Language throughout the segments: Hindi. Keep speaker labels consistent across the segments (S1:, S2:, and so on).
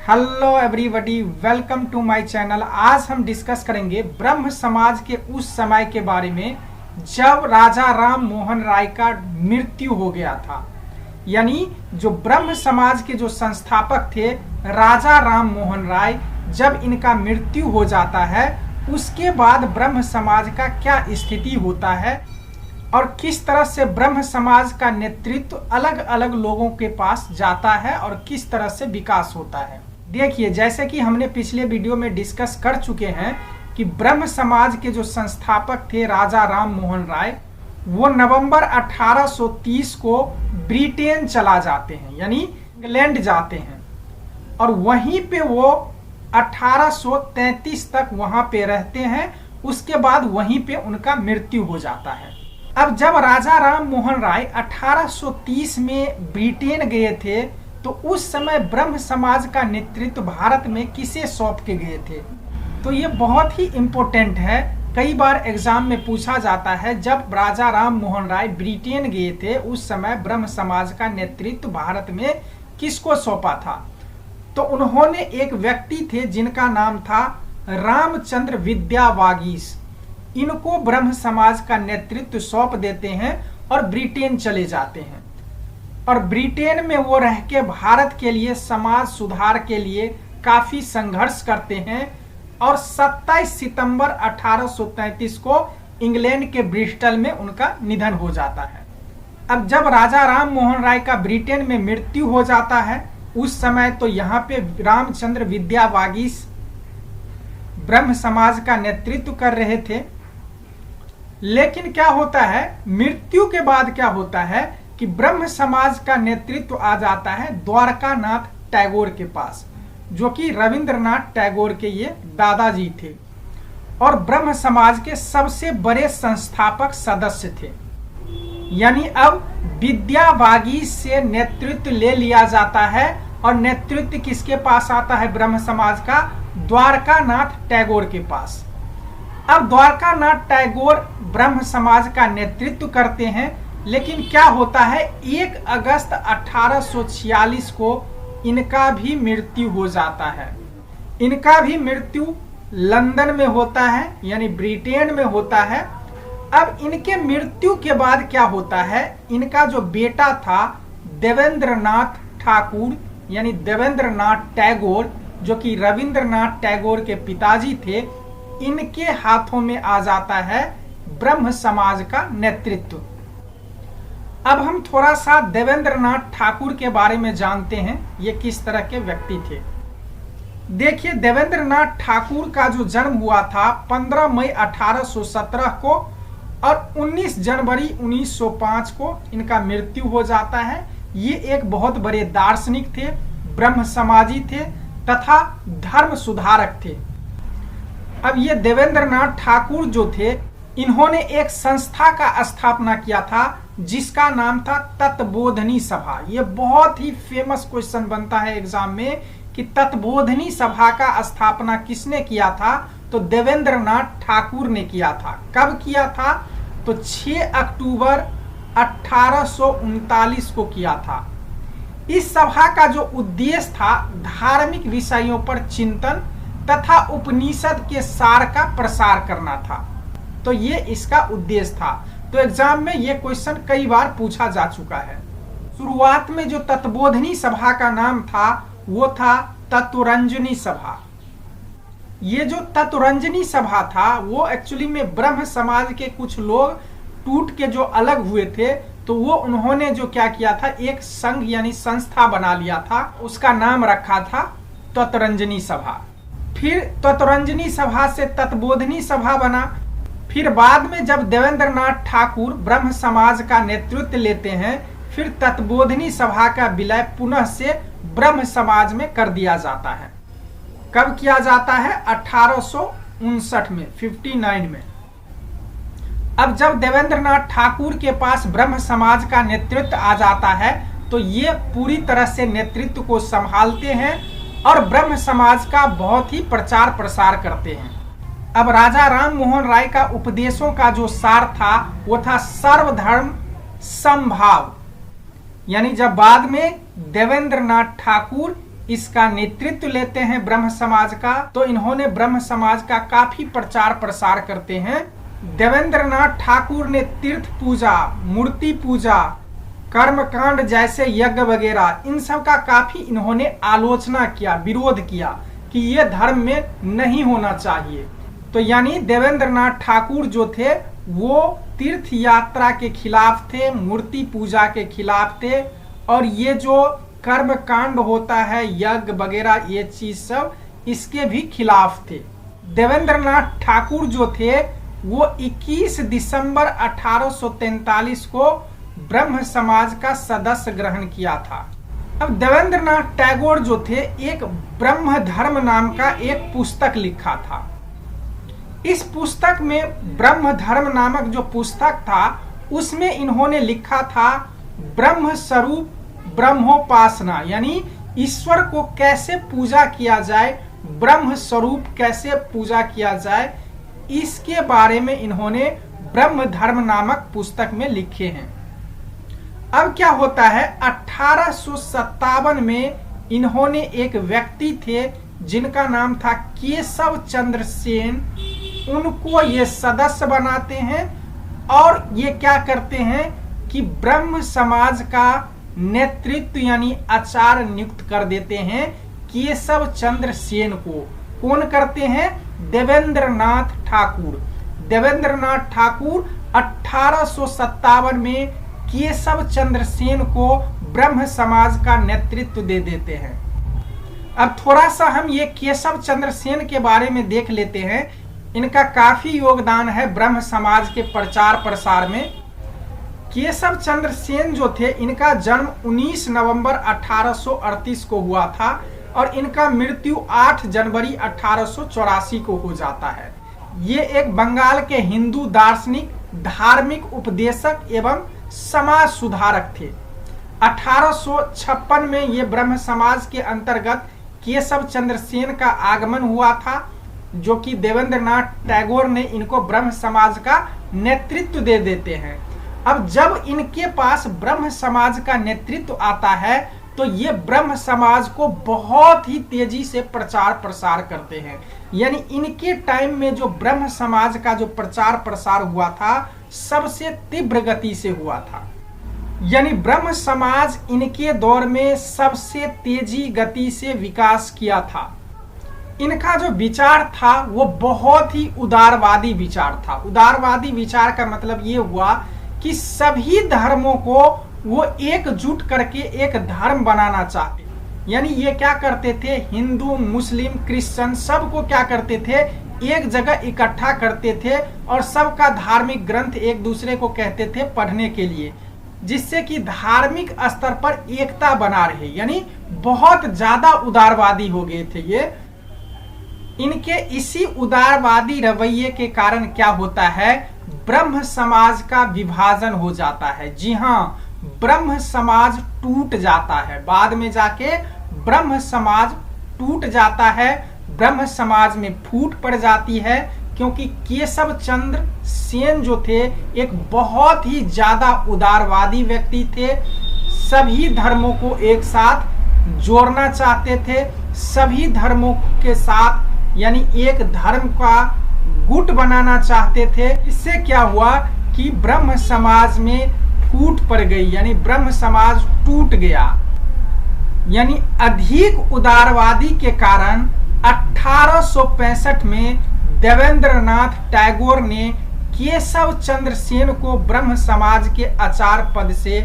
S1: Hello everybody, welcome to my channel. आज हम डिस्कस करेंगे ब्रह्म समाज के उस समय के बारे में जब राजा राम मोहन राय का मृत्यु हो गया था। यानी जो ब्रह्म समाज के जो संस्थापक थे राजा राम मोहन राय, जब इनका मृत्यु हो जाता है उसके बाद ब्रह्म समाज का क्या स्थिति होता है और किस तरह से ब्रह्म समाज का नेतृत्व अलग अलग लोगों के पास जाता है और किस तरह से विकास होता है। देखिए, जैसे कि हमने पिछले वीडियो में डिस्कस कर चुके हैं कि ब्रह्म समाज के जो संस्थापक थे राजा राम मोहन राय, वो नवंबर 1830 को ब्रिटेन चला जाते हैं, यानी इंग्लैंड जाते हैं और वहीं पे वो 1833 तक वहां पे रहते हैं। उसके बाद वहीं पे उनका मृत्यु हो जाता है। अब जब राजा राम मोहन राय 1830 में ब्रिटेन गए थे तो उस समय ब्रह्म समाज का नेतृत्व भारत में किसे सौंप के गए थे, तो ये बहुत ही इम्पोर्टेंट है। कई बार एग्जाम में पूछा जाता है जब राजा राम मोहन राय ब्रिटेन गए थे उस समय ब्रह्म समाज का नेतृत्व भारत में किसको सौंपा था। तो उन्होंने एक व्यक्ति थे जिनका नाम था रामचंद्र विद्यावागीश। इनको ब्रह्म समाज का नेतृत्व सौंप देते हैं और ब्रिटेन चले जाते हैं और ब्रिटेन में वो रह के भारत के लिए समाज सुधार के लिए काफी संघर्ष करते हैं और 27 सितंबर 1833 को इंग्लैंड के ब्रिस्टल में उनका निधन हो जाता है। अब जब राजा राम मोहन राय का ब्रिटेन में मृत्यु हो जाता है उस समय तो यहाँ पे रामचंद्र विद्यावागीश ब्रह्म समाज का नेतृत्व कर रहे थे। लेकिन क्या होता है, मृत्यु के बाद क्या होता है कि ब्रह्म समाज का नेतृत्व आ जाता है द्वारकानाथ टैगोर के पास, जो कि रविंद्रनाथ टैगोर के ये दादाजी थे और ब्रह्म समाज के सबसे बड़े संस्थापक सदस्य थे। यानी अब विद्यावागीश से नेतृत्व ले लिया जाता है और नेतृत्व किसके पास आता है ब्रह्म समाज का, द्वारकानाथ टैगोर के पास। अब द्वारकानाथ टैगोर ब्रह्म समाज का नेतृत्व करते हैं, लेकिन क्या होता है 1 अगस्त 1846 को इनका भी मृत्यु हो जाता है। इनका भी मृत्यु लंदन में होता है, यानी ब्रिटेन में होता है। अब इनके मृत्यु के बाद क्या होता है, इनका जो बेटा था देवेंद्रनाथ ठाकुर यानी देवेंद्रनाथ टैगोर, जो कि रविंद्रनाथ टैगोर के पिताजी थे, इनके हाथों में आ जाता है ब्रह्म समाज का नेतृत्व। अब हम थोड़ा सा देवेंद्रनाथ ठाकुर के बारे में जानते हैं, ये किस तरह के व्यक्ति थे। देखिए, देवेंद्रनाथ ठाकुर का जो जन्म हुआ था 15 मई 1817 को और 19 जनवरी 1905 को इनका मृत्यु हो जाता है। ये एक बहुत बड़े दार्शनिक थे, ब्रह्म समाजी थे तथा धर्म सुधारक थे। अब ये देवेंद्रनाथ ठाकुर जो थे, इन्होंने एक संस्था का स्थापना किया था जिसका नाम था तत्बोधनी सभा। ये बहुत ही फेमस क्वेश्चन बनता है एग्जाम में कि तत्बोधनी सभा का स्थापना किसने किया था, तो देवेंद्रनाथ ठाकुर ने किया था। कब किया था, तो 6 अक्टूबर 1839 को किया था। इस सभा का जो उद्देश्य था धार्मिक विषयों पर चिंतन तथा उपनिषद के सार का प्रसार करना था, तो ये इसका उद्देश्य था। तो एग्जाम में ये क्वेश्चन कई बार पूछा जा चुका है। शुरुआत में जो तत्बोधनी सभा का नाम था वो था तत्वरंजनी सभा। ये जो तत्वरंजनी सभा था वो एक्चुअली में ब्रह्म समाज के कुछ लोग टूट के जो अलग हुए थे, तो वो उन्होंने जो क्या किया था, एक संघ यानी संस्था बना लिया था, उसका नाम रखा था तत्वरंजनी सभा। फिर तत्वरंजनी सभा से तत्बोधनी सभा बना। फिर बाद में जब देवेंद्रनाथ ठाकुर ब्रह्म समाज का नेतृत्व लेते हैं, फिर तत्बोधनी सभा का विलय पुनः से ब्रह्म समाज में कर दिया जाता है। कब किया जाता है, 1859 में, 59 में। अब जब देवेंद्रनाथ ठाकुर के पास ब्रह्म समाज का नेतृत्व आ जाता है तो ये पूरी तरह से नेतृत्व को संभालते हैं और ब्रह्म समाज का बहुत ही प्रचार प्रसार करते हैं। अब राजा राम मोहन राय का उपदेशों का जो सार था वो था सर्वधर्म समभाव। यानी जब बाद में देवेंद्रनाथ ठाकुर इसका नेतृत्व लेते हैं ब्रह्म समाज का। तो इन्होंने ब्रह्म समाज का काफी प्रचार प्रसार करते हैं। देवेंद्रनाथ ठाकुर ने तीर्थ पूजा, मूर्ति पूजा, कर्मकांड जैसे यज्ञ वगैरह इन सब का काफी इन्होंने आलोचना किया, विरोध किया कि ये धर्म में नहीं होना चाहिए। तो यानी देवेंद्रनाथ ठाकुर जो थे वो तीर्थ यात्रा के खिलाफ थे, मूर्ति पूजा के खिलाफ थे, और ये जो कर्म कांड होता है, यज्ञ वगैरह, ये चीज सब इसके भी खिलाफ थे। देवेंद्रनाथ ठाकुर जो थे वो 21 दिसंबर 1843 को ब्रह्म समाज का सदस्य ग्रहण किया था। अब देवेंद्रनाथ टैगोर जो थे एक ब्रह्म धर्म नाम का एक पुस्तक लिखा था। इस पुस्तक में ब्रह्म धर्म नामक जो पुस्तक था उसमें इन्होंने लिखा था ब्रह्म स्वरूप ब्रह्मोपासना, यानी ईश्वर को कैसे पूजा किया जाए, ब्रह्म स्वरूप कैसे पूजा किया जाए, इसके बारे में इन्होंने ब्रह्म धर्म नामक पुस्तक में लिखे हैं। अब क्या होता है, 1857 में इन्होंने एक व्यक्ति थे जिनका नाम था केशव चंद्र सेन, उनको ये सदस्य बनाते हैं और ये क्या करते हैं कि ब्रह्म समाज का नेतृत्व यानी आचार्य नियुक्त कर देते हैं केशव चंद्र सेन को। कौन करते हैं? देवेंद्रनाथ ठाकुर। देवेंद्रनाथ ठाकुर 1857 में केशव चंद्र सेन को ब्रह्म समाज का नेतृत्व दे देते हैं। अब थोड़ा सा हम ये केशव चंद्र सेन के बारे में देख लेते हैं। इनका काफी योगदान है ब्रह्म समाज के प्रचार प्रसार में। केशव चंद्र सेन जो थे इनका जन्म 19 नवंबर 1838 को हुआ था और इनका मृत्यु 8 जनवरी 1884 को हो जाता है। ये एक बंगाल के हिंदू दार्शनिक, धार्मिक उपदेशक एवं समाज सुधारक थे। 1856 में ये ब्रह्म समाज के अंतर्गत केशव चंद्र सेन का आगमन हुआ था, जो कि देवेंद्रनाथ टैगोर ने इनको ब्रह्म समाज का नेतृत्व दे देते हैं। अब जब इनके पास ब्रह्म समाज का नेतृत्व आता है तो ये ब्रह्म समाज को बहुत ही तेजी से प्रचार प्रसार करते हैं। यानी इनके टाइम में जो ब्रह्म समाज का जो प्रचार प्रसार हुआ था सबसे तीव्र गति से हुआ था। यानी ब्रह्म समाज इनके दौर में सबसे तेजी गति से विकास किया था। इनका जो विचार था वो बहुत ही उदारवादी विचार था। उदारवादी विचार का मतलब ये हुआ कि सभी धर्मों को वो एकजुट करके एक धर्म बनाना चाहते। यानी ये क्या करते थे, हिंदू, मुस्लिम, क्रिश्चियन सबको क्या करते थे, एक जगह इकट्ठा करते थे और सबका धार्मिक ग्रंथ एक दूसरे को कहते थे पढ़ने के लिए, जिससे कि धार्मिक स्तर पर एकता बना रहे। यानी बहुत ज्यादा उदारवादी हो गए थे ये। इनके इसी उदारवादी रवैये के कारण क्या होता है, ब्रह्म समाज का विभाजन हो जाता है। जी हाँ, ब्रह्म समाज टूट जाता है। बाद में जाके ब्रह्म समाज टूट जाता है, ब्रह्म समाज में फूट पड़ जाती है, क्योंकि केशव चंद्र सेन जो थे एक बहुत ही ज्यादा उदारवादी व्यक्ति थे। सभी धर्मों को एक साथ जोड़ना चाहते थे, सभी धर्मों के साथ यानी एक धर्म का गुट बनाना चाहते थे। इससे क्या हुआ कि ब्रह्म समाज में फूट पड़ गई, यानी ब्रह्म समाज टूट गया। यानी अधिक उदारवादी के कारण 1865 में देवेंद्रनाथ टैगोर ने केशव चंद्र सेन को ब्रह्म समाज के आचार्य पद से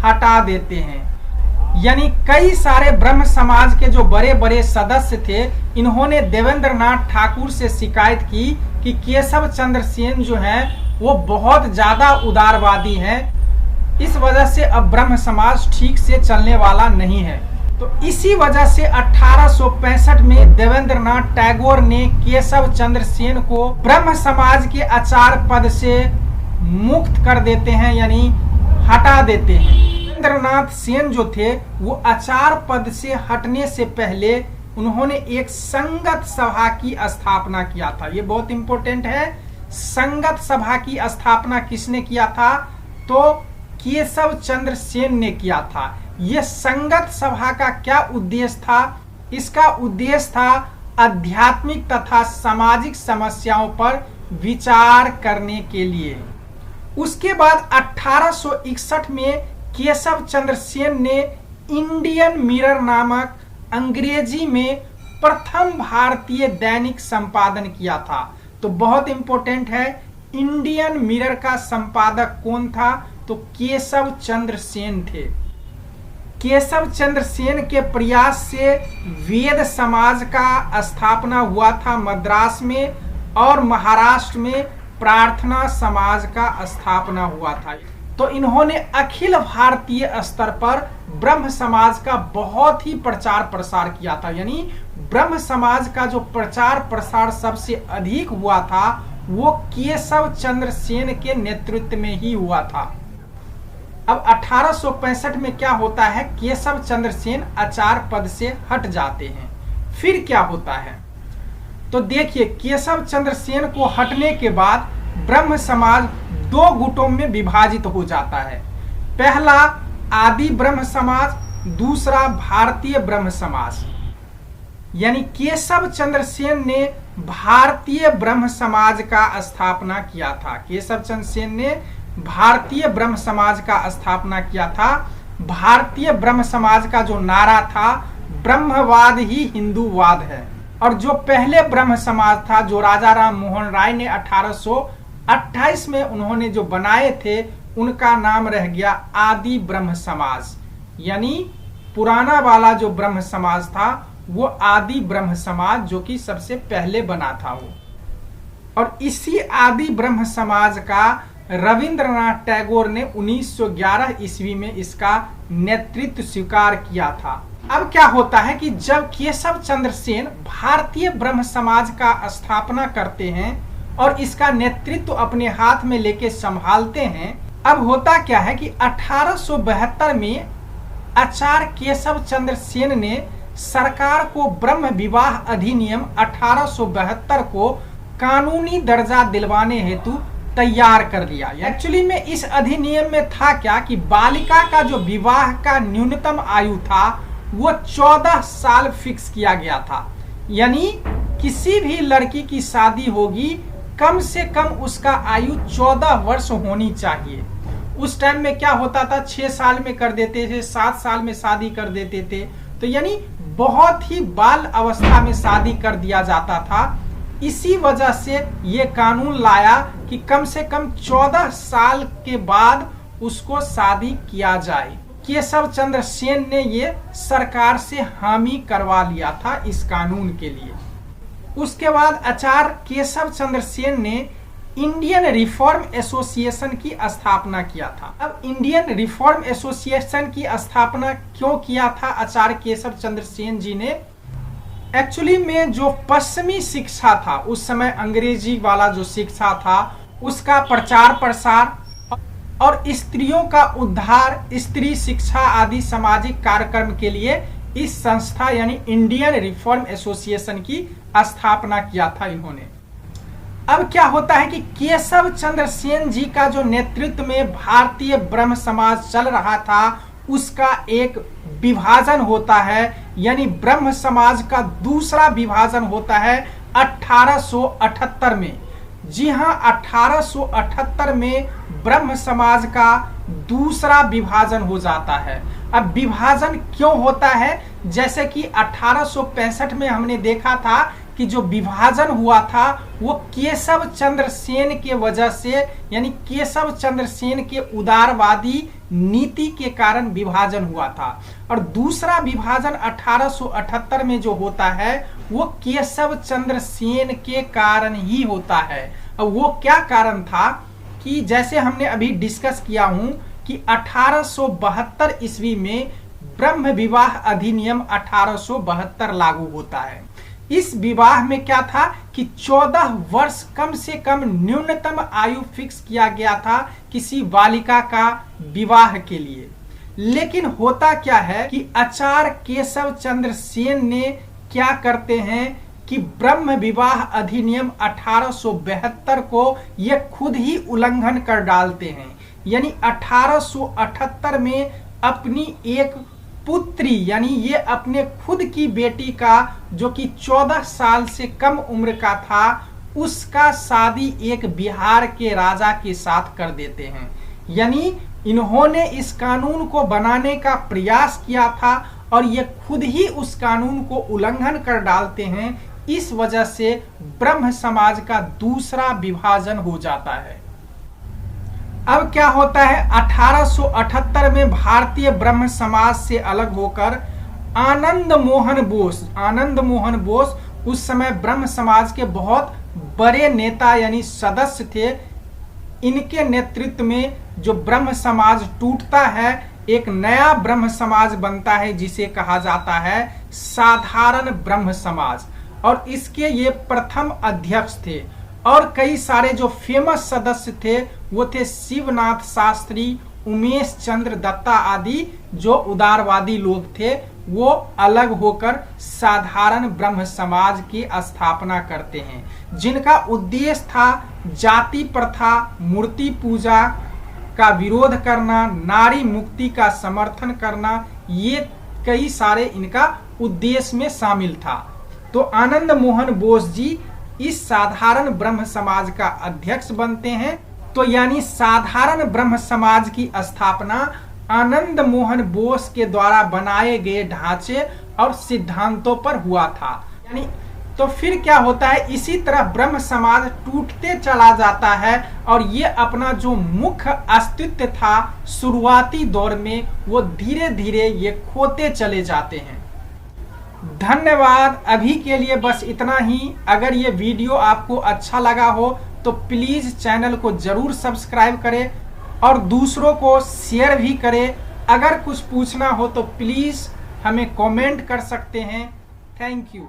S1: हटा देते हैं। यानी कई सारे ब्रह्म समाज के जो बड़े बड़े सदस्य थे, इन्होंने देवेंद्रनाथ ठाकुर से शिकायत की कि केशव चंद्र सेन जो हैं वो बहुत ज्यादा उदारवादी हैं, इस वजह से अब ब्रह्म समाज ठीक से चलने वाला नहीं है। तो इसी वजह से 1865 में देवेंद्रनाथ टैगोर ने केशव चंद्र सेन को ब्रह्म समाज के आचार्य पद से मुक्त कर देते हैं, यानी हटा देते हैं। देवेंद्रनाथ सेन जो थे वो आचार्य पद से हटने से पहले उन्होंने एक संगत सभा की स्थापना किया था। ये बहुत इंपॉर्टेंट है। संगत सभा की स्थापना किसने किया था? तो केशव चंद्र सेन ने किया था। ये संगत सभा का क्या उद्देश्य था इसका उद्देश्य था आध्यात्मिक तथा सामाजिक समस्याओं पर विचार करने के लिए। उसके बाद 1861 में केशव चंद्र सेन ने इंडियन मिरर नामक अंग्रेजी में प्रथम भारतीय दैनिक संपादन किया था। तो बहुत इंपॉर्टेंट है, इंडियन मिरर का संपादक कौन था? तो केशव चंद्र सेन थे। केशव चंद्र सेन के प्रयास से वेद समाज का स्थापना हुआ था मद्रास में, और महाराष्ट्र में प्रार्थना समाज का स्थापना हुआ था। तो इन्होंने अखिल भारतीय स्तर पर ब्रह्म समाज का बहुत ही प्रचार प्रसार किया था। यानी ब्रह्म समाज का जो प्रचार प्रसार सबसे अधिक हुआ था वो केशव चंद्र सेन के नेतृत्व में ही हुआ था। अब 1865 में क्या होता है? केशव चंद्र सेन आचार्य पद से हट जाते हैं। फिर क्या होता है? तो देखिए, केशव चंद्र सेन को हटने के बाद ब्रह्म समाज दो गुटों में विभाजित हो जाता है। पहला आदि ब्रह्म समाज, दूसरा भारतीय ब्रह्म समाज। यानी केशव चंद्र सेन ने भारतीय ब्रह्म समाज का स्थापना किया था। केशव चंद्र सेन ने भारतीय ब्रह्म समाज का स्थापना किया था। भारतीय ब्रह्म समाज का जो नारा था, ब्रह्मवाद ही हिंदूवाद है। और जो पहले ब्रह्म समाज था, जो राजा राम मोहन राय ने 1828 में उन्होंने जो बनाए थे, उनका नाम रह गया आदि ब्रह्म समाज। यानी पुराना वाला जो ब्रह्म समाज था वो आदि ब्रह्म समाज, जो कि सबसे पहले बना था वो। और इसी आदि ब्रह्म समाज का रविंद्रनाथ टैगोर ने 1911 ईस्वी में इसका नेतृत्व स्वीकार किया था। अब क्या होता है कि जब केशव चंद्र सेन भारतीय ब्रह्म समाज का स्थापना करते हैं और इसका नेतृत्व अपने हाथ में लेके संभालते हैं, अब होता क्या है कि 1872 में आचार्य केशव चंद्र सेन ने सरकार को ब्रह्म विवाह अधिनियम 1872 को कानूनी दर्जा दिलवाने हेतु तैयार कर लिया। एक्चुअली में इस अधिनियम में था क्या कि बालिका का जो विवाह का न्यूनतम आयु था वो 14 साल फिक्स किया गया था। यानी किसी भी लड़की की शादी होगी, कम से कम उसका आयु 14 वर्ष होनी चाहिए। उस टाइम में क्या होता था, 6 साल में कर देते थे, 7 साल में शादी कर देते थे। तो यानी बहुत ही बाल अवस्था में शादी कर दिया जाता था। इसी वजह से ये कानून लाया कि कम से कम 14 साल के बाद उसको शादी किया जाए। केशव चंद्र सेन ने ये सरकार से हामी करवा लिया था इस कानून के लिए। उसके बाद आचार्य केशव चंद्र सेन ने इंडियन रिफॉर्म एसोसिएशन की स्थापना किया था। अब इंडियन रिफॉर्म एसोसिएशन की स्थापना क्यों किया था आचार्य केशव चंद्र सेन जी ने? एक्चुअली में जो पश्चिमी शिक्षा था, उस समय अंग्रेजी वाला जो शिक्षा था, उसका प्रचार प्रसार और स्त्रियों का उद्धार, स्त्री शिक्षा आदि सामाजिक कार्यक्रम के लिए इस संस्था यानी इंडियन रिफॉर्म एसोसिएशन की स्थापना किया था इन्होंने। अब क्या होता है कि केशव चंद्र सेन जी का जो नेतृत्व में भारतीय ब्रह्म समाज चल रहा था, उसका एक विभाजन होता है। यानी ब्रह्म समाज का दूसरा विभाजन होता है 1878 में। जी हाँ, 1878 में ब्रह्म समाज का दूसरा विभाजन हो जाता है। अब विभाजन क्यों होता है? जैसे कि 1865 में हमने देखा था कि जो विभाजन हुआ था वो केशव चंद्र सेन के वजह से, यानी केशव चंद्र सेन के उदारवादी नीति के कारण विभाजन हुआ था। और दूसरा विभाजन 1878 में जो होता है वो केशव चंद्र सेन के कारण ही होता है। और वो क्या कारण था कि जैसे हमने अभी डिस्कस किया हूं कि 1872 ईस्वी में ब्रह्म विवाह अधिनियम 1872 लागू होता है। इस विवाह में क्या था कि 14 वर्ष कम से कम न्यूनतम आयु फिक्स किया गया था किसी बालिका का विवाह के लिए। लेकिन होता क्या है कि आचार्य केशव चंद्र सेन ने क्या करते हैं कि ब्रह्म विवाह अधिनियम 1872 को ये खुद ही उल्लंघन कर डालते हैं। यानी 1878 में अपनी एक पुत्री यानी ये अपने खुद की बेटी का जो कि 14 साल से कम उम्र का था उसका शादी एक बिहार के राजा के साथ कर देते हैं। यानी इन्होंने इस कानून को बनाने का प्रयास किया था और ये खुद ही उस कानून को उल्लंघन कर डालते हैं। इस वजह से ब्रह्म समाज का दूसरा विभाजन हो जाता है। अब क्या होता है, 1878 में भारतीय ब्रह्म समाज से अलग होकर आनंद मोहन बोस उस समय ब्रह्म समाज के बहुत बड़े नेता यानी सदस्य थे। इनके नेतृत्व में जो ब्रह्म समाज टूटता है, एक नया ब्रह्म समाज बनता है जिसे कहा जाता है साधारण ब्रह्म समाज, और इसके ये प्रथम अध्यक्ष थे। और कई सारे जो फेमस सदस्य थे वो थे शिवनाथ शास्त्री, उमेश चंद्र दत्ता आदि जो उदारवादी लोग थे, वो अलग होकर साधारण ब्रह्म समाज की स्थापना करते हैं, जिनका उद्देश्य था जाति प्रथा, मूर्ति पूजा का विरोध करना, नारी मुक्ति का समर्थन करना, ये कई सारे इनका उद्देश्य में शामिल था। तो आनंद मोहन बोस जी इस साधारण ब्रह्म समाज का अध्यक्ष बनते हैं। तो यानी साधारण ब्रह्म समाज की स्थापना आनंद मोहन बोस के द्वारा बनाए गए ढांचे और सिद्धांतों पर हुआ था। यानी तो फिर क्या होता है, इसी तरह ब्रह्म समाज टूटते चला जाता है और ये अपना जो मुख्य अस्तित्व था शुरुआती दौर में, वो धीरे धीरे ये खोते चले जाते हैं। धन्यवाद। अभी के लिए बस इतना ही। अगर ये वीडियो आपको अच्छा लगा हो तो प्लीज चैनल को जरूर सब्सक्राइब करें और दूसरों को शेयर भी करें। अगर कुछ पूछना हो तो प्लीज हमें कमेंट कर सकते हैं। Thank you.